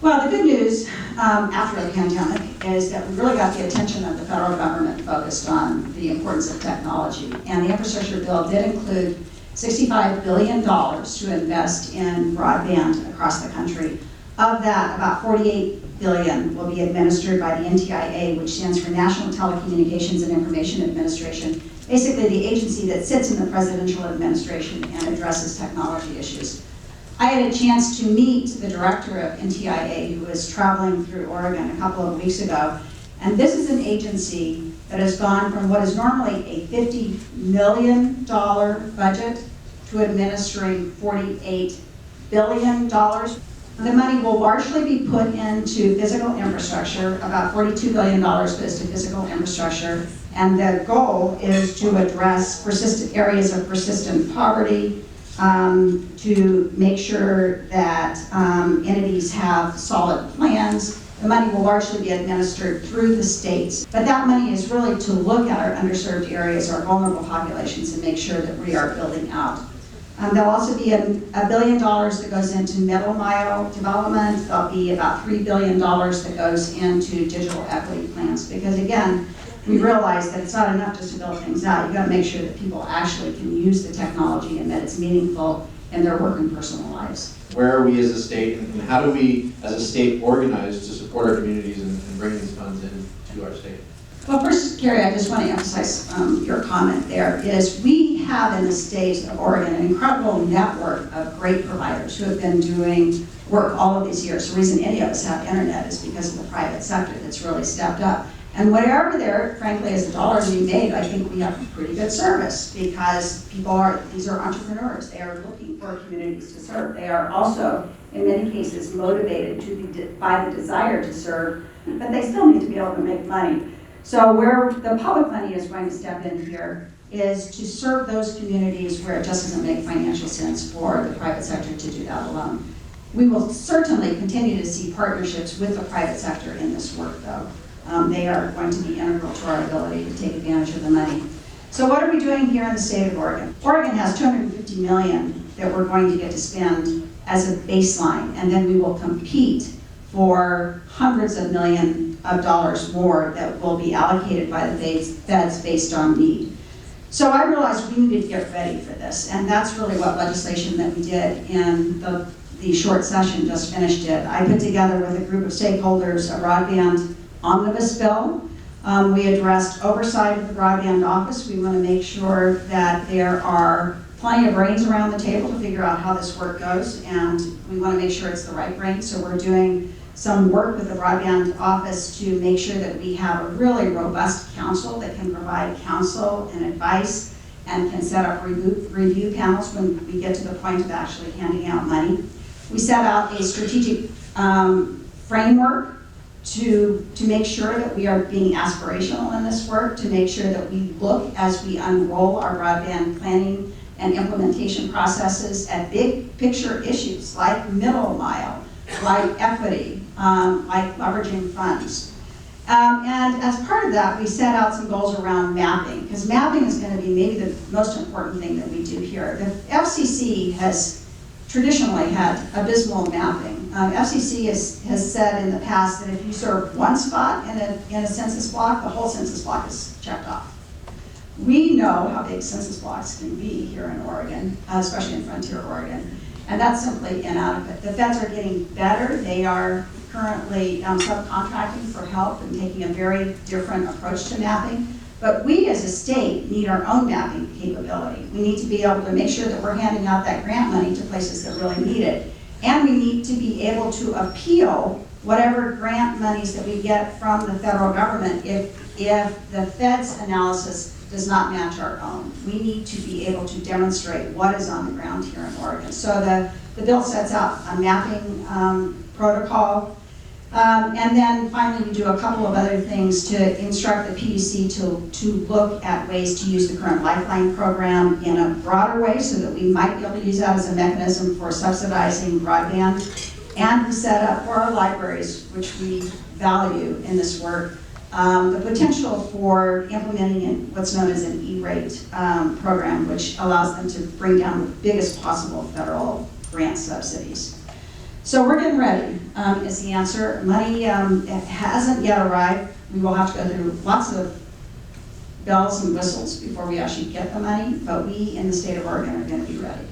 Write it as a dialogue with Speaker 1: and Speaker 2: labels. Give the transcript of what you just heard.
Speaker 1: Well, the good news after the pandemic is that we really got the attention of the federal government focused on the importance of technology. And the infrastructure bill did include $65 billion to invest in broadband across the country. Of that, about $48 billion will be administered by the NTIA, which stands for National Telecommunications and Information Administration, basically the agency that sits in the presidential administration and addresses technology issues. I had a chance to meet the director of NTIA, who was traveling through Oregon a couple of weeks ago, and this is an agency that has gone from what is normally a $50 million budget to administering $48 billion. The money will largely be put into physical infrastructure. About $42 billion goes to physical infrastructure, and the goal is to address persistent areas of persistent poverty, to make sure that entities have solid plans. The money will largely be administered through the states, but that money is really to look at our underserved areas, our vulnerable populations, and make sure that we are building out. There'll also be $1 billion that goes into middle mile development. There'll be about $3 billion that goes into digital equity plans, because again, we realize that it's not enough just to build things out. You've got to make sure that people actually can use the technology and that it's meaningful in their work and personal lives.
Speaker 2: Where are we as a state, and how do we as a state organize to support our communities and bring these funds into our state?
Speaker 1: Well, first, Gary, I just want to emphasize your comment there, is we have in the state of Oregon an incredible network of great providers who have been doing work all of these years. The reason any of us have internet is because of the private sector that's really stepped up. And whatever there, frankly, is a dollar to be made, I think we have pretty good service, because these are entrepreneurs. They are looking for communities to serve. They are also, in many cases, motivated by the desire to serve, but they still need to be able to make money. So where the public money is going to step in here is to serve those communities where it just doesn't make financial sense for the private sector to do that alone. We will certainly continue to see partnerships with the private sector in this work, though. They are going to be integral to our ability to take advantage of the money. So what are we doing here in the state of Oregon? Oregon has $250 million that we're going to get to spend as a baseline, and then we will compete for hundreds of millions of dollars more that will be allocated by the feds based on need. So I realized we needed to get ready for this, and that's really what legislation that we did in the short session just finished did. I put together with a group of stakeholders a broadband omnibus bill. We addressed oversight of the broadband office. We want to make sure that there are plenty of brains around the table to figure out how this work goes, and we want to make sure it's the right brain. So we're doing some work with the broadband office to make sure that we have a really robust council that can provide counsel and advice and can set up review panels when we get to the point of actually handing out money. We set out a strategic framework to make sure that we are being aspirational in this work, to make sure that we look as we unroll our broadband planning and implementation processes at big picture issues like middle mile, like equity, like leveraging funds. And as part of that, we set out some goals around mapping, because mapping is going to be maybe the most important thing that we do here. The FCC has traditionally had abysmal mapping. FCC has said in the past that if you serve one spot in a census block, the whole census block is checked off. We know how big census blocks can be here in Oregon, especially in Frontier Oregon, and that's simply inadequate. The feds are getting better. They are currently subcontracting for help and taking a very different approach to mapping. But we as a state need our own mapping capability. We need to be able to make sure that we're handing out that grant money to places that really need it. And we need to be able to appeal whatever grant monies that we get from the federal government if the Fed's analysis does not match our own. We need to be able to demonstrate what is on the ground here in Oregon. So the bill sets out a mapping protocol. And then finally, we do a couple of other things to instruct the PUC to look at ways to use the current Lifeline program in a broader way so that we might be able to use that as a mechanism for subsidizing broadband. And we set up for our libraries, which we value in this work, the potential for implementing what's known as an E-rate program, which allows them to bring down the biggest possible federal grant subsidies. So we're getting ready, is the answer. Money it hasn't yet arrived. We will have to go through lots of bells and whistles before we actually get the money, but we in the state of Oregon are going to be ready.